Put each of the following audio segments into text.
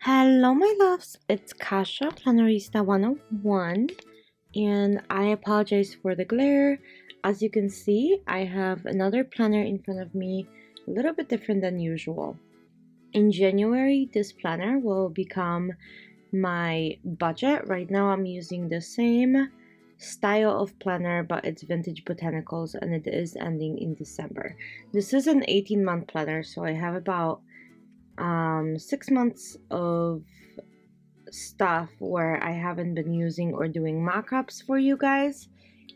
Hello my loves, it's Kasha Plannerista 101 and I apologize for the glare. As you can see, I have another planner in front of me, a little bit different than usual. In January, this planner will become my budget. Right now I'm using the same style of planner, but it's Vintage Botanicals and it is ending in December. This is an 18-month planner, so I have about 6 months of stuff where I haven't been using or doing mock-ups for you guys,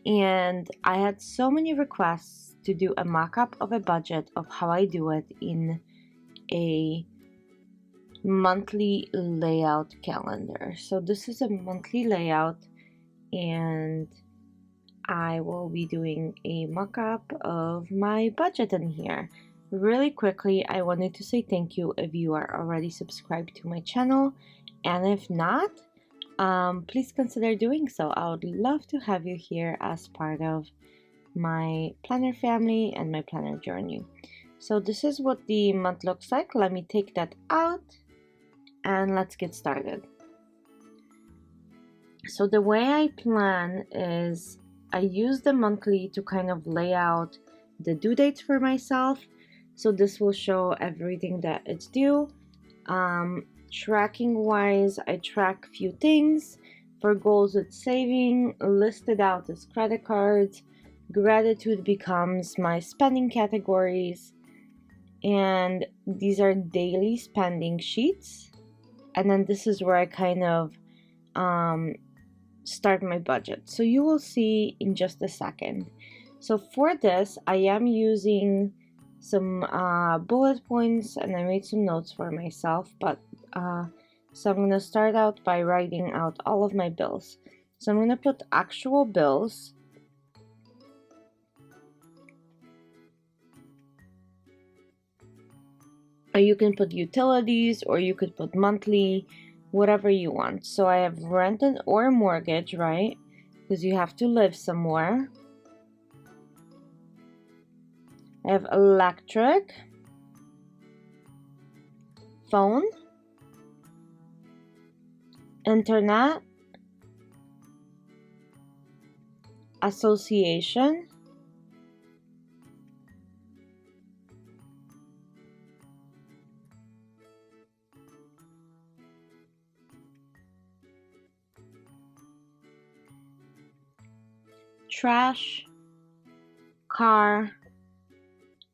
and I had so many requests to do a mock-up of a budget of how I do it in a monthly layout calendar. So this is a monthly layout and I will be doing a mock-up of my budget in here. Really quickly, I wanted to say thank you if you are already subscribed to my channel, and if not, please consider doing so. I would love to have you here as part of my planner family and my planner journey. So this is what the month looks like. Let me take that out and let's get started. So the way I plan is I use the monthly to kind of lay out the due dates for myself. So this will show everything that it's due. Tracking wise, I track few things. For goals with saving, listed out as credit cards. Gratitude becomes my spending categories. And these are daily spending sheets. And then this is where I kind of start my budget. So you will see in just a second. So for this, I am using some bullet points and I made some notes for myself, but so I'm gonna start out by writing out all of my bills. So I'm gonna put actual bills, or you can put utilities, or you could put monthly, whatever you want. So I have rent or mortgage, right? Because you have to live somewhere. I have electric, phone, internet, association, trash, car,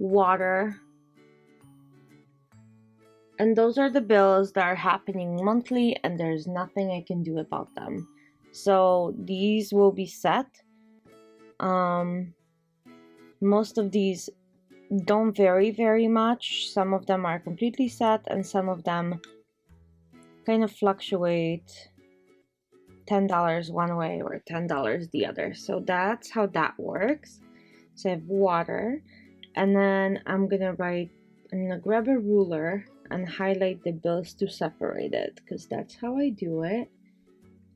water, and those are the bills that are happening monthly and there's nothing I can do about them. So these will be set. Most of these don't vary very much. Some of them are completely set and some of them kind of fluctuate, $10 one way or $10 the other. So that's how that works. So I have water, and then I'm gonna grab a ruler and highlight the bills to separate it, because that's how I do it.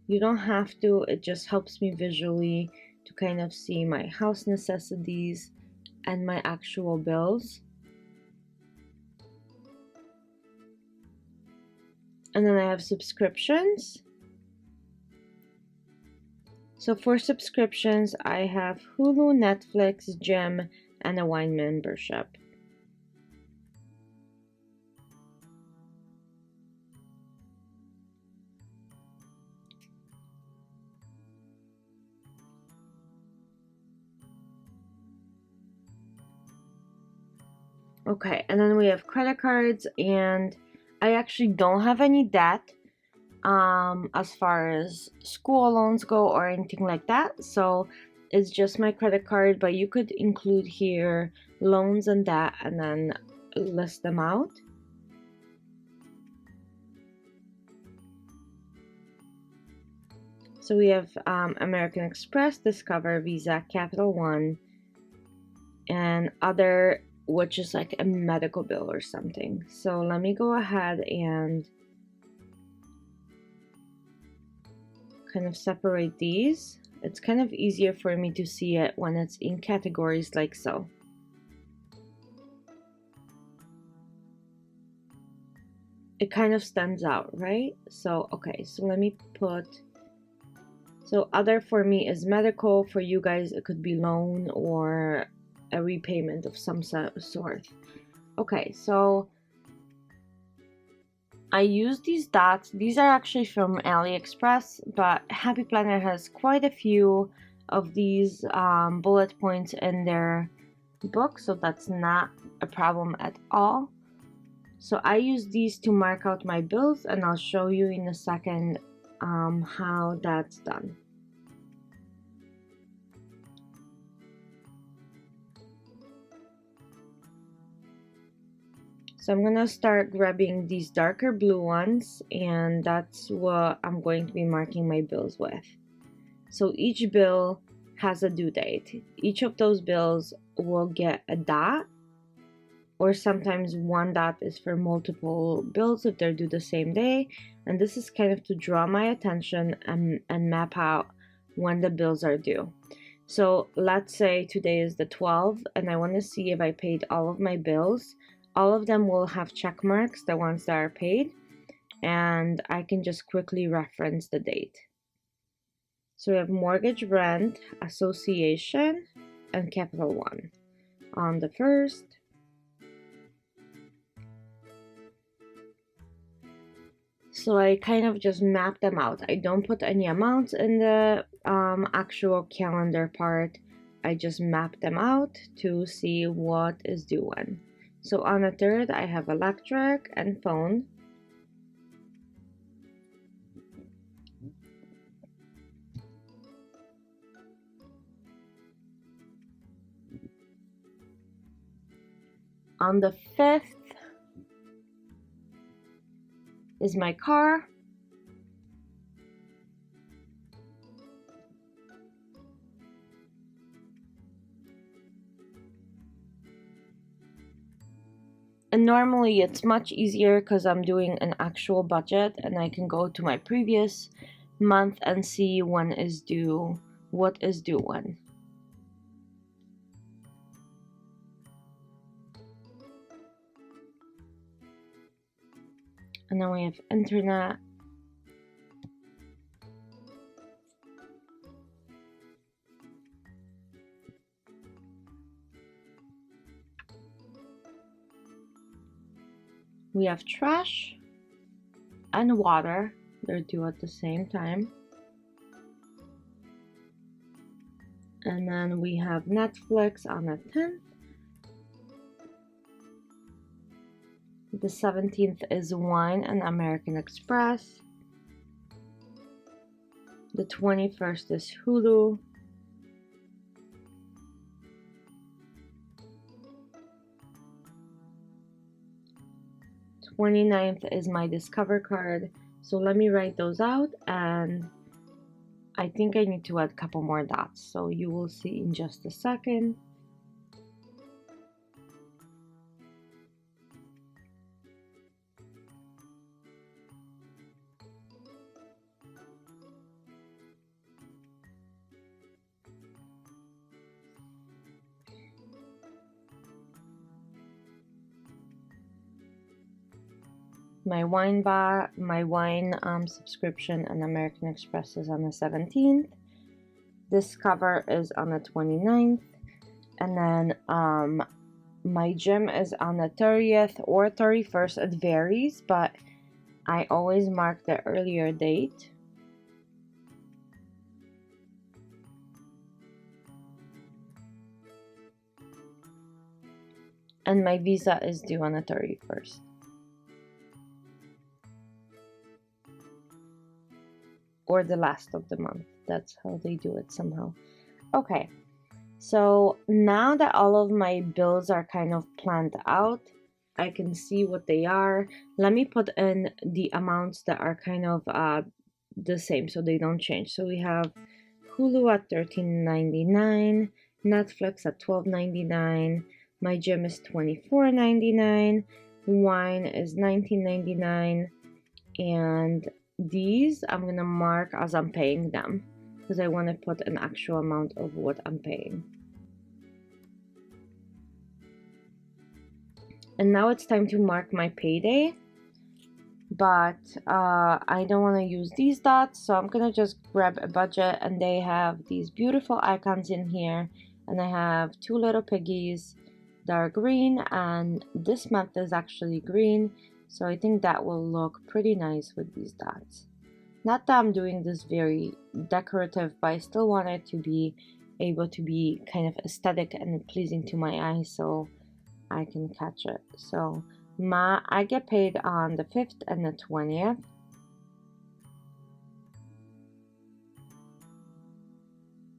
You don't have to, it just helps me visually to kind of see my house necessities and my actual bills. And then I have subscriptions. So for subscriptions, I have Hulu, Netflix, gym, and a wine membership. Okay, and then we have credit cards, and I actually don't have any debt as far as school loans go or anything like that. So it's just my credit card, but you could include here loans and debt and then list them out. So we have American Express, Discover, Visa, Capital One, and other, which is like a medical bill or something. So let me go ahead and kind of separate these. It's kind of easier for me to see it when it's in categories like so. it kind of stands out, right? So okay, so let me put, so other for me is medical, for you guys it could be loan or a repayment of some sort. Okay, so I use these dots. These are actually from AliExpress, but Happy Planner has quite a few of these bullet points in their book, so that's not a problem at all. So I use these to mark out my bills, and I'll show you in a second how that's done. So I'm gonna start grabbing these darker blue ones, and that's what I'm going to be marking my bills with. So each bill has a due date. Each of those bills will get a dot, or sometimes one dot is for multiple bills if they're due the same day. And this is kind of to draw my attention and map out when the bills are due. So let's say today is the 12th and I want to see if I paid all of my bills. All of them will have check marks, the ones that are paid, and I can just quickly reference the date. So we have mortgage, rent, association, and Capital One on the 1st. So I kind of just map them out. I don't put any amounts in the actual calendar part. I just map them out to see what is due when. So on the 3rd, I have electric and phone. On the 5th is my car. And normally it's much easier because I'm doing an actual budget and I can go to my previous month and see when is due, what is due when. And then we have internet. We have trash and water. They're due at the same time. And then we have Netflix on the 10th. The 17th is wine and American Express. The 21st is Hulu. The 29th is my Discover card. So let me write those out, and I think I need to add a couple more dots. So you will see in just a second. My wine subscription and American Express is on the 17th. Discover is on the 29th. And then my gym is on the 30th or 31st. It varies, but I always mark the earlier date. And my visa is due on the 31st. Or the last of the month. That's how they do it somehow. Okay, so now that all of my bills are kind of planned out, I can see what they are. Let me put in the amounts that are kind of the same so they don't change. So we have Hulu at $13.99, Netflix at $12.99, my gym is $24.99, wine is $19.99, and these I'm gonna mark as I'm paying them because I want to put an actual amount of what I'm paying. And now it's time to mark my payday. but I don't want to use these dots, so I'm gonna just grab a budget, and they have these beautiful icons in here, and I have two little piggies that are green, and this month is actually green, so I think that will look pretty nice with these dots. Not that I'm doing this very decorative, but I still want it to be able to be kind of aesthetic and pleasing to my eyes, so I can catch it. So I get paid on the 5th and the 20th.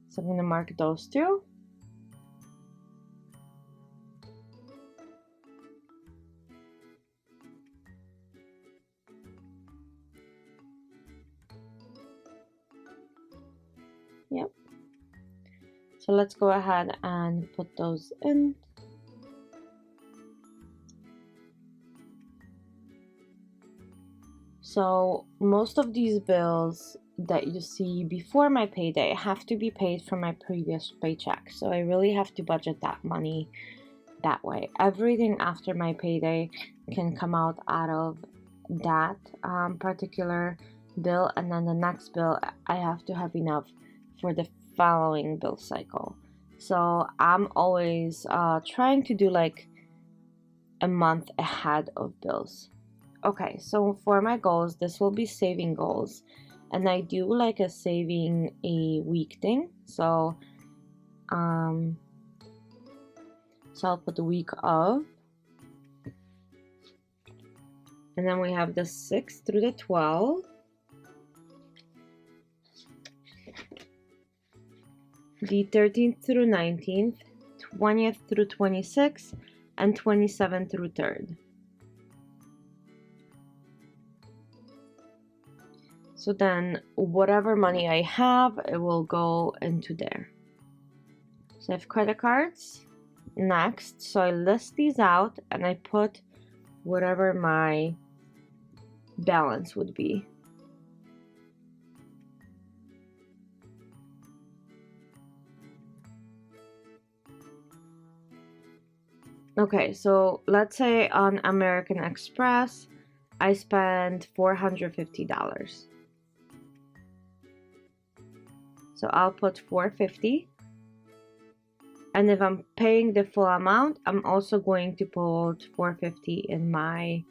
So I'm gonna mark those two. Yep. So let's go ahead and put those in. So most of these bills that you see before my payday have to be paid from my previous paycheck. So I really have to budget that money that way. Everything after my payday can come out of that particular bill, and then the next bill I have to have enough for the following bill cycle. So I'm always trying to do like a month ahead of bills. Okay, so for my goals, this will be saving goals, and I do like a saving a week thing. So I'll put the week of, and then we have the 6th through the 12th, the 13th through 19th, 20th through 26th, and 27th through 3rd. So then whatever money I have, it will go into there. So I have credit cards next. So I list these out and I put whatever my balance would be. Okay, so let's say on American Express, I spent $450. So I'll put $450. And if I'm paying the full amount, I'm also going to put $450 in my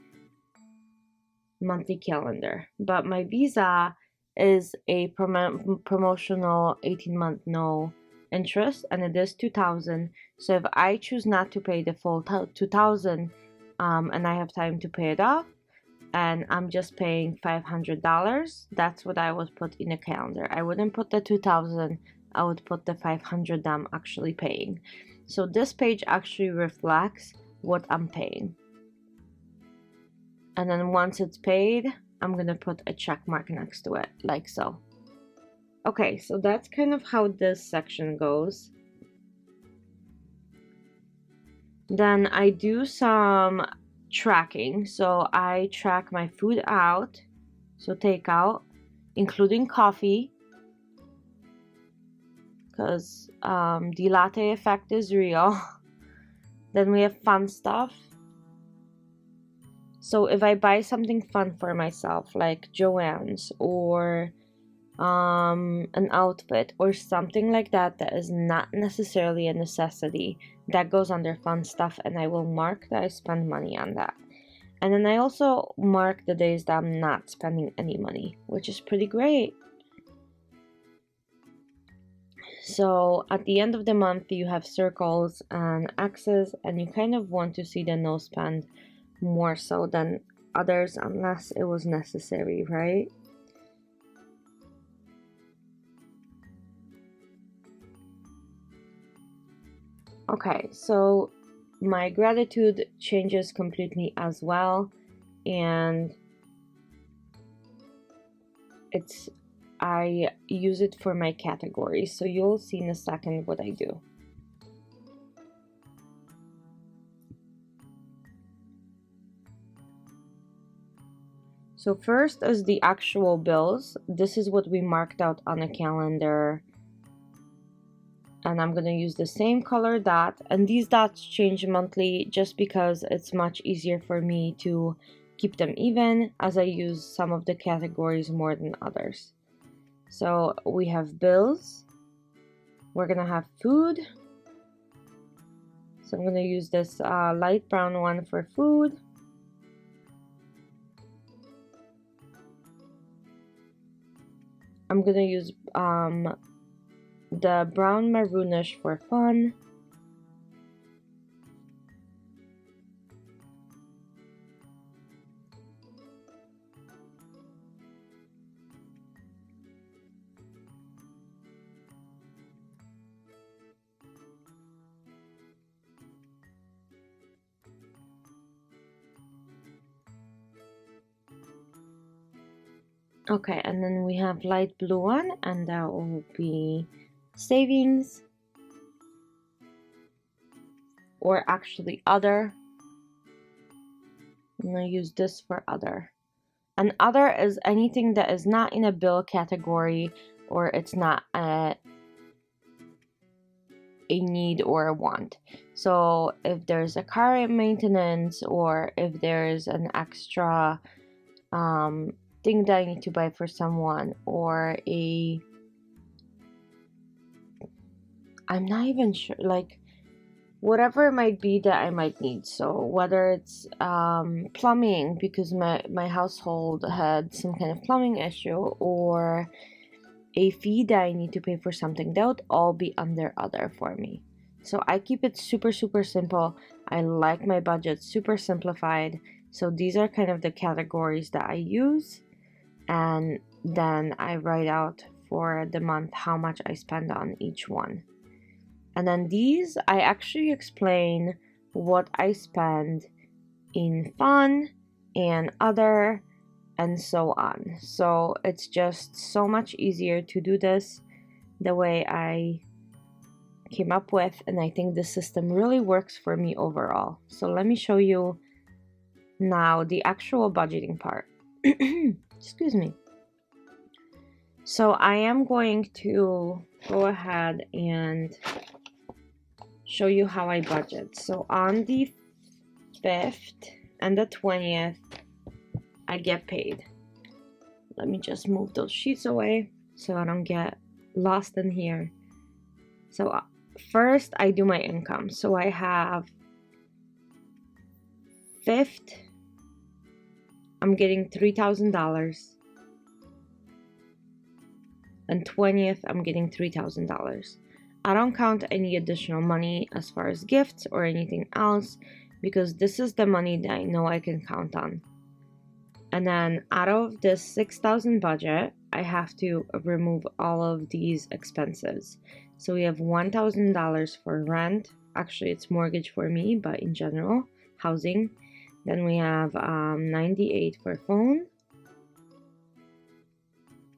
monthly calendar. But my Visa is a promotional 18-month no interest, and it is $2,000. So if I choose not to pay the full $2,000 and I have time to pay it off, and I'm just paying $500, that's what I would put in the calendar. I wouldn't put the $2,000, I would put the $500 I'm actually paying. So this page actually reflects what I'm paying. And then once it's paid, I'm gonna put a check mark next to it, like so. Okay, so that's kind of how this section goes. Then I do some tracking. So I track my food out, so takeout, including coffee, because the latte effect is real. Then we have fun stuff. So if I buy something fun for myself, like Joann's or an outfit or something like that that is not necessarily a necessity, that goes under fun stuff, and I will mark that I spend money on that. And then I also mark the days that I'm not spending any money, which is pretty great. So at the end of the month, you have circles and X's, and you kind of want to see the no spend more so than others, unless it was necessary, right? Okay, so my gratitude changes completely as well, and I use it for my categories, so you'll see in a second what I do. So first is the actual bills. This is what we marked out on a calendar, and I'm gonna use the same color dot, and these dots change monthly just because it's much easier for me to keep them even, as I use some of the categories more than others. So we have bills, we're gonna have food, so I'm gonna use this light brown one for food. I'm gonna use the brown maroonish for fun. Okay, and then we have light blue one, and that will be savings, or actually other. I'm gonna use this for other. And other is anything that is not in a bill category, or it's not a need or a want. So if there's a car maintenance, or if there's an extra thing that I need to buy for someone, or I'm not even sure, like whatever it might be that I might need. So whether it's plumbing, because my household had some kind of plumbing issue, or a fee that I need to pay for something, that would all be under other for me. So I keep it super simple. I like my budget super simplified. So these are kind of the categories that I use, and then I write out for the month how much I spend on each one. And then these, I actually explain what I spend in fun and other and so on. So it's just so much easier to do this the way I came up with, and I think the system really works for me overall. So let me show you now the actual budgeting part. Excuse me. So I am going to go ahead and show you how I budget. So on the 5th and the 20th, I get paid. Let me just move those sheets away so I don't get lost in here. So first I do my income. So I have 5th, I'm getting $3,000, and 20th I'm getting $3,000. I don't count any additional money as far as gifts or anything else, because this is the money that I know I can count on. And then out of this 6,000 budget, I have to remove all of these expenses. So we have $1,000 for rent. Actually, it's mortgage for me, but in general, housing. Then we have 98 for phone.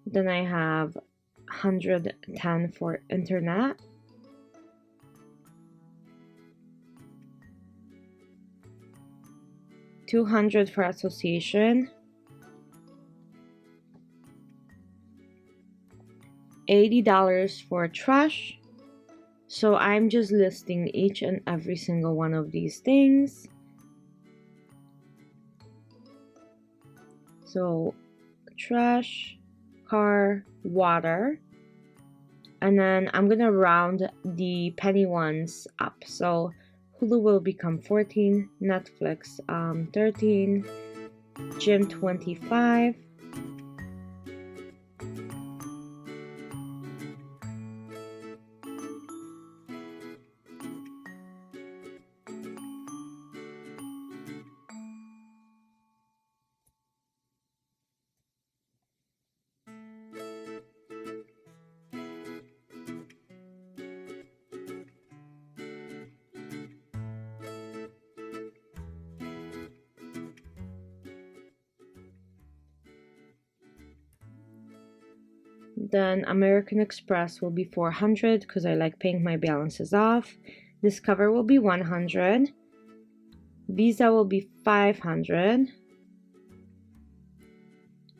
Then I have 110 for internet. $200 for association, $80 for trash. So I'm just listing each and every single one of these things. So trash, car, water, and then I'm gonna round the penny ones up. So Hulu will become 14, Netflix 13, gym 25, then American Express will be 400 because I like paying my balances off. Discover will be 100. Visa will be 500.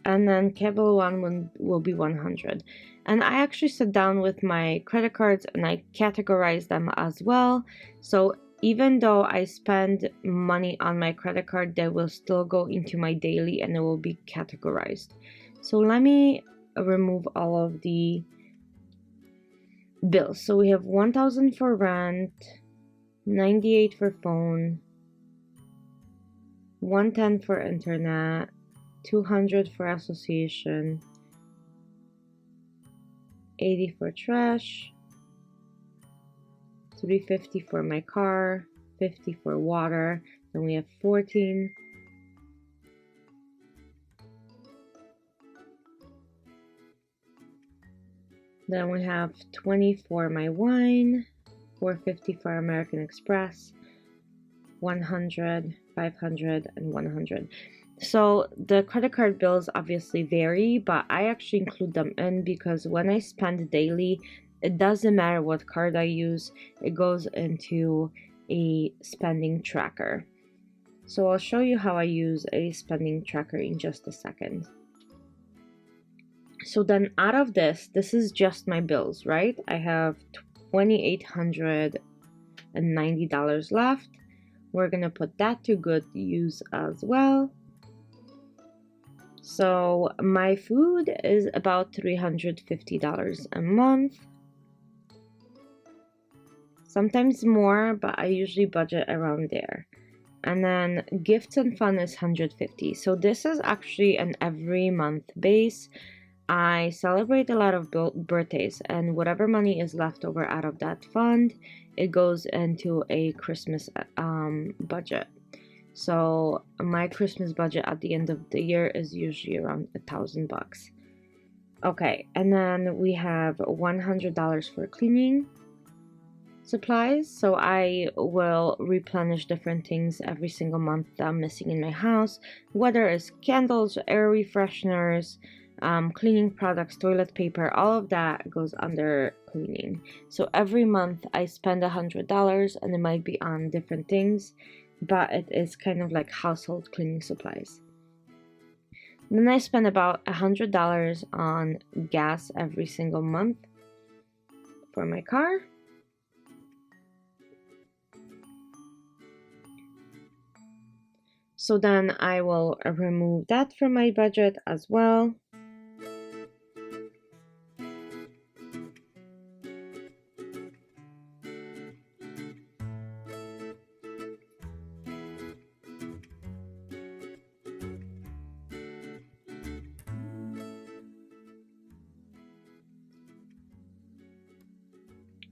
And then Cable One will be 100. And I actually sat down with my credit cards and I categorized them as well. So even though I spend money on my credit card, they will still go into my daily and it will be categorized. So let me remove all of the bills. So we have 1,000 for rent, 98 for phone, 110 for internet, 200 for association, 80 for trash, 350 for my car, 50 for water, then we have 14. Then we have 20 for my wine, 450 for American Express, 100, 500, and 100. So the credit card bills obviously vary, but I actually include them in because when I spend daily, it doesn't matter what card I use, it goes into a spending tracker. So I'll show you how I use a spending tracker in just a second. So then out of this is just my bills, right? I have $2,890 left. We're gonna put that to good use as well. So my food is about $350 a month. Sometimes more, but I usually budget around there. And then gifts and fun is $150. So this is actually an every month base. I celebrate a lot of birthdays, and whatever money is left over out of that fund, it goes into a Christmas budget. So my Christmas budget at the end of the year is usually around $1,000. Okay, and then we have $100 for cleaning supplies. So I will replenish different things every single month that I'm missing in my house, whether it's candles, air refresheners, cleaning products, toilet paper, all of that goes under cleaning. So every month I spend $100, and it might be on different things, but it is kind of like household cleaning supplies. Then I spend about $100 on gas every single month for my car. So then I will remove that from my budget as well.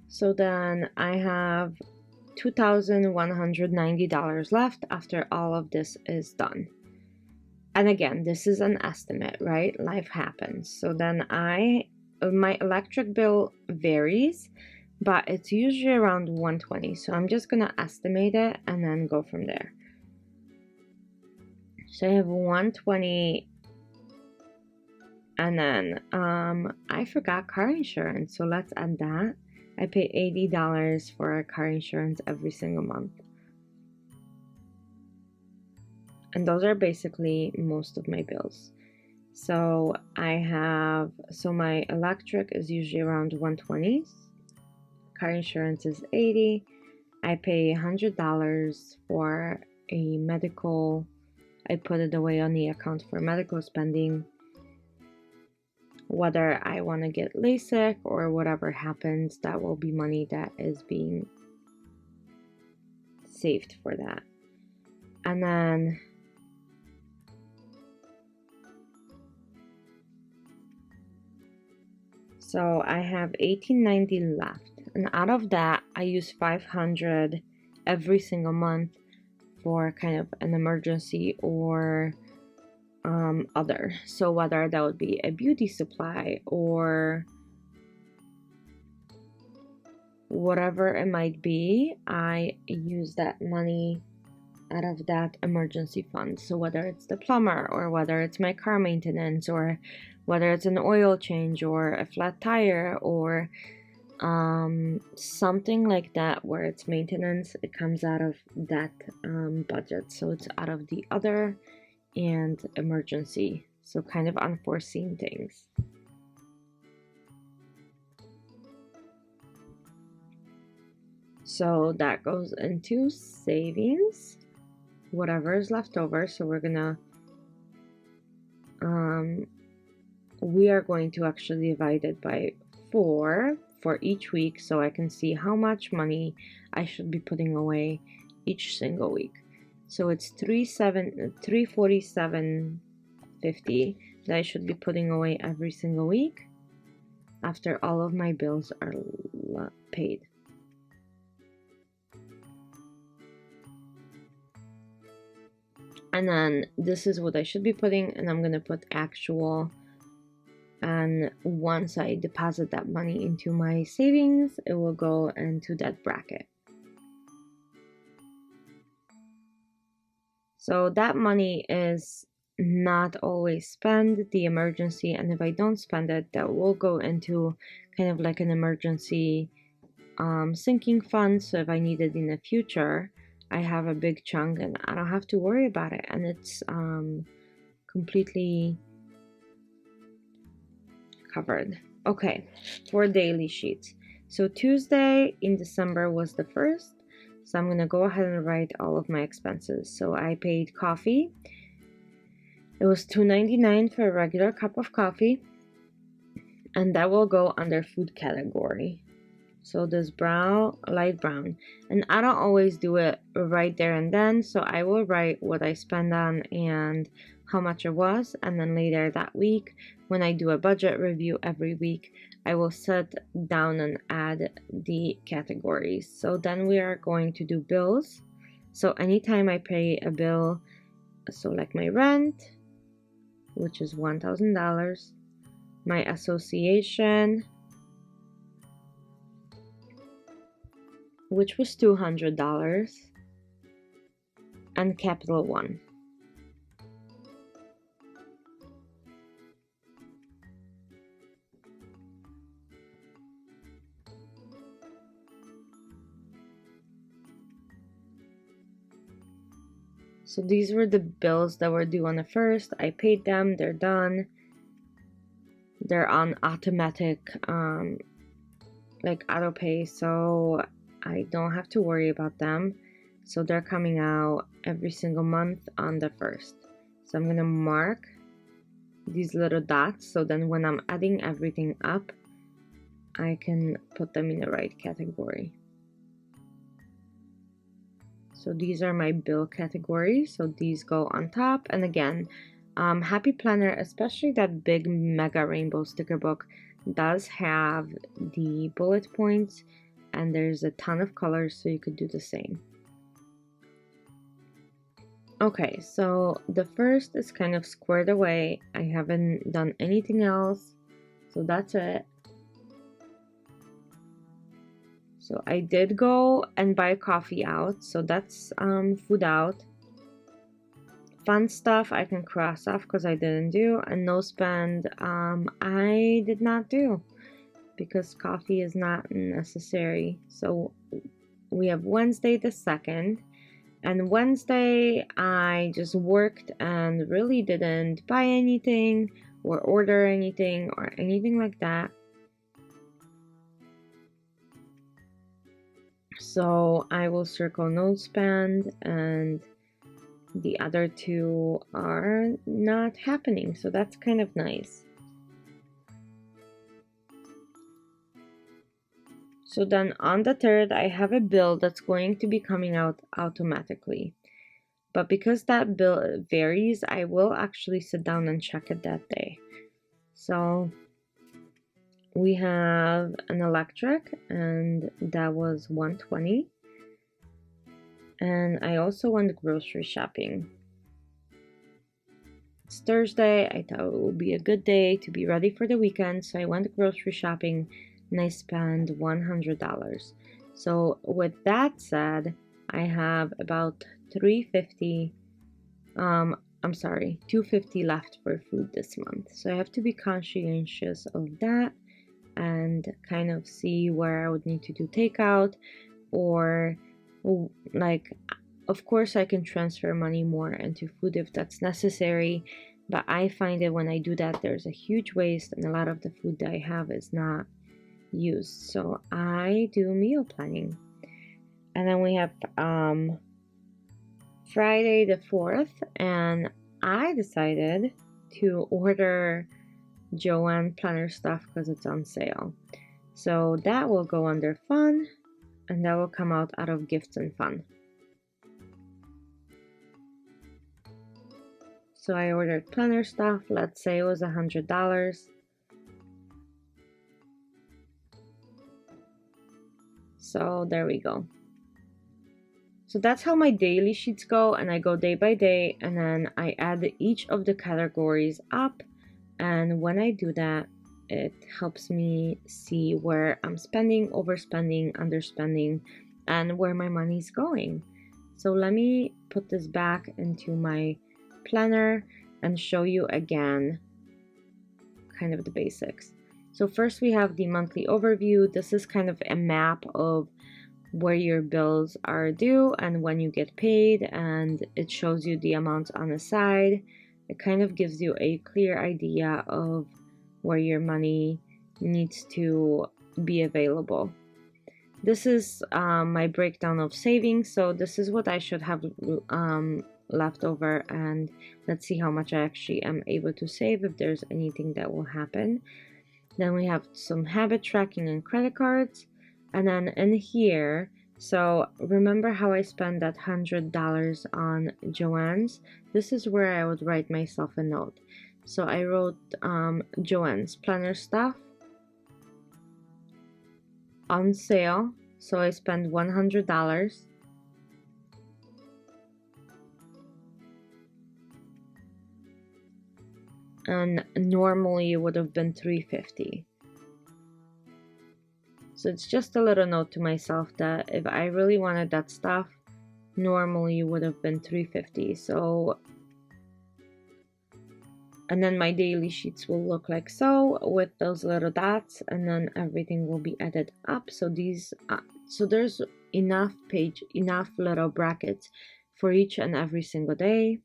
So then I have $2,190 left after all of this is done. And again, this is an estimate, right? Life happens. So then my electric bill varies, but it's usually around 120. So I'm just gonna estimate it and then go from there. So I have 120, and then I forgot car insurance, so let's add that. I pay $80 for car insurance every single month. And those are basically most of my bills. So my electric is usually around 120. Car insurance is 80. I pay $100 for a medical. I put it away on the account for medical spending. Whether I want to get LASIK or whatever happens, that will be money that is being saved for that. And then so I have $1,890 left, and out of that I use $500 every single month for kind of an emergency or other. So whether that would be a beauty supply or whatever it might be, I use that money out of that emergency fund. So whether it's the plumber, or whether it's my car maintenance, or whether it's an oil change or a flat tire, or something like that where it's maintenance, it comes out of that budget. So it's out of the other and emergency, so kind of unforeseen things. So that goes into savings, whatever is left over. So we're gonna we are going to actually divide it by 4 for each week, so I can see how much money I should be putting away each single week. So it's $347.50 that I should be putting away every single week after all of my bills are paid. And then this is what I should be putting, and I'm gonna put actual. And once I deposit that money into my savings, it will go into that bracket. So that money is not always spent, the emergency, and if I don't spend it, that will go into kind of like an emergency sinking fund. So if I need it in the future, I have a big chunk and I don't have to worry about it, and it's completely covered. Okay, for daily sheets. So Tuesday in December was the 1st. So I'm gonna go ahead and write all of my expenses. So I paid coffee. It was $2.99 for a regular cup of coffee. And that will go under food category. So this brown, light brown. And I don't always do it right there and then. So I will write what I spend on and how much it was, and then later that week when I do a budget review every week, I will sit down and add the categories. So then we are going to do bills. So anytime I pay a bill, so like my rent, which is $1,000, my association, which was $200, and Capital One. So these were the bills that were due on the 1st. I paid them, they're done. They're on automatic, like auto pay, so I don't have to worry about them. So they're coming out every single month on the 1st. So I'm gonna mark these little dots, so then when I'm adding everything up, I can put them in the right category. So these are my bill categories, so these go on top. And again, Happy Planner, especially that big mega rainbow sticker book, does have the bullet points, and there's a ton of colors, so you could do the same. Okay, so the 1st is kind of squared away. I haven't done anything else, so that's it. So I did go and buy coffee out, so that's food out. Fun stuff I can cross off because I didn't do, and no spend I did not do because coffee is not necessary. So we have Wednesday the 2nd, and Wednesday I just worked and really didn't buy anything or order anything or anything like that. So I will circle no spend, and the other two are not happening, so that's kind of nice. So then on the 3rd, I have a bill that's going to be coming out automatically. But because that bill varies, I will actually sit down and check it that day. So we have an electric, and that was $120. And I also went grocery shopping. It's Thursday. I thought it would be a good day to be ready for the weekend, so I went grocery shopping and I spent $100. So with that said, I have about $250 left for food this month. So I have to be conscientious of that and kind of see where I would need to do takeout, or like, of course I can transfer money more into food if that's necessary, but I find that when I do that, there's a huge waste and a lot of the food that I have is not used. So I do meal planning. And then we have Friday the 4th, and I decided to order Joanne planner stuff because it's on sale. So that will go under fun, and that will come out of gifts and fun. So I ordered planner stuff. Let's say it was $100. So there we go. So that's how my daily sheets go, and I go day by day, and then I add each of the categories up, and when I do that, it helps me see where I'm spending, overspending, underspending, and where my money's going. So let me put this back into my planner and show you again kind of the basics. So first we have the monthly overview. This is kind of a map of where your bills are due and when you get paid, and it shows you the amounts on the side. It kind of gives you a clear idea of where your money needs to be available. This is my breakdown of savings. So this is what I should have left over, and let's see how much I actually am able to save if there's anything that will happen. Then we have some habit tracking and credit cards. And then in here, so remember how I spent that $100 on Joann's? This is where I would write myself a note. So I wrote Joann's planner stuff on sale. So I spent $100. And normally it would have been $350. So it's just a little note to myself that if I really wanted that stuff, normally it would have been $350. So, and then my daily sheets will look like so with those little dots, and then everything will be added up. So these, so there's enough little brackets for each and every single day.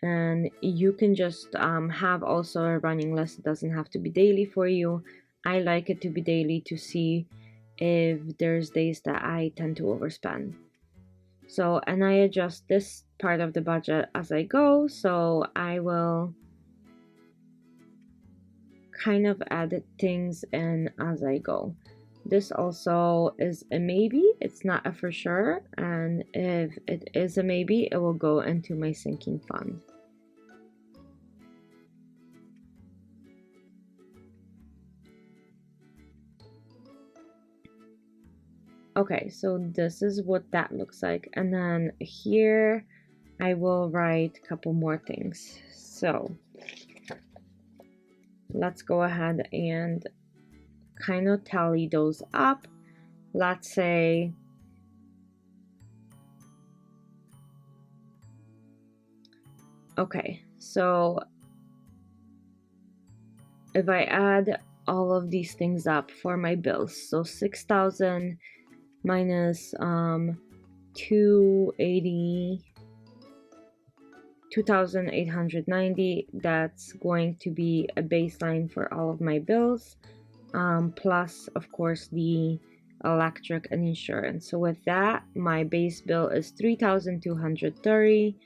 And you can just have also a running list. It doesn't have to be daily for you. I like it to be daily to see if there's days that I tend to overspend. So, and I adjust this part of the budget as I go. So I will kind of add things in as I go. This also is a maybe. It's not a for sure. And if it is a maybe, it will go into my sinking fund. Okay, so this is what that looks like. And then here I will write a couple more things. So let's go ahead and kind of tally those up. Let's say okay, so if I add all of these things up for my bills, so 6,000 minus 280, 2,890, that's going to be a baseline for all of my bills, plus of course the electric and insurance. So with that, my base bill is 3,230.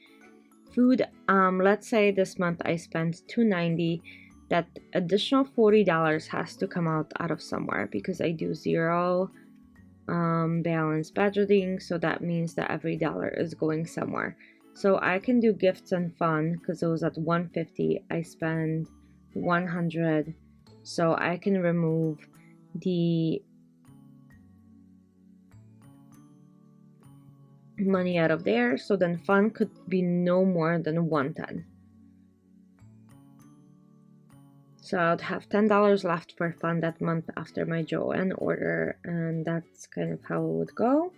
Food, let's say this month I spent $290. That additional $40 has to come out of somewhere because I do zero balance budgeting, so that means that every dollar is going somewhere. So I can do gifts and fun because it was at $150. I spend $100, so I can remove the money out of there. So then fun could be no more than $110. So I'd have $10 left for fun that month after my Joanne order, and that's kind of how it would go.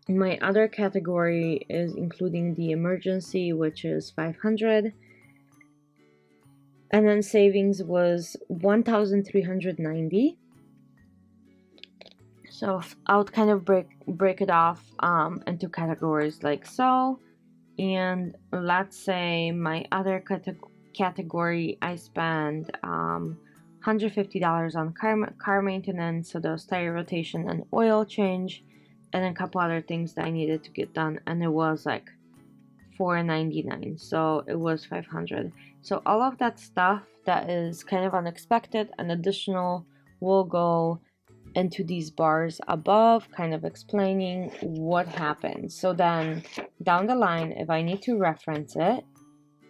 My other category is including the emergency, which is $500. And then savings was $1,390. So I would kind of break it off into categories like so. And let's say my other category I spend $150 on car maintenance, so those tire rotation and oil change, and a couple other things that I needed to get done, and it was like $499, so it was $500. So all of that stuff that is kind of unexpected and additional will go into these bars above, kind of explaining what happened. So then down the line, if I need to reference it,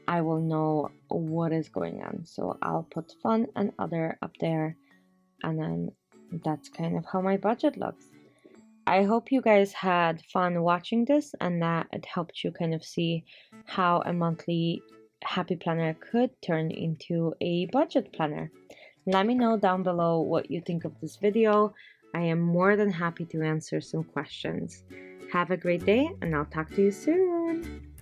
I will know what is going on. So I'll put fun and other up there, and then that's kind of how my budget looks. I hope you guys had fun watching this and that it helped you kind of see how a monthly happy planner could turn into a budget planner. Let me know down below what you think of this video. I am more than happy to answer some questions. Have a great day, and I'll talk to you soon.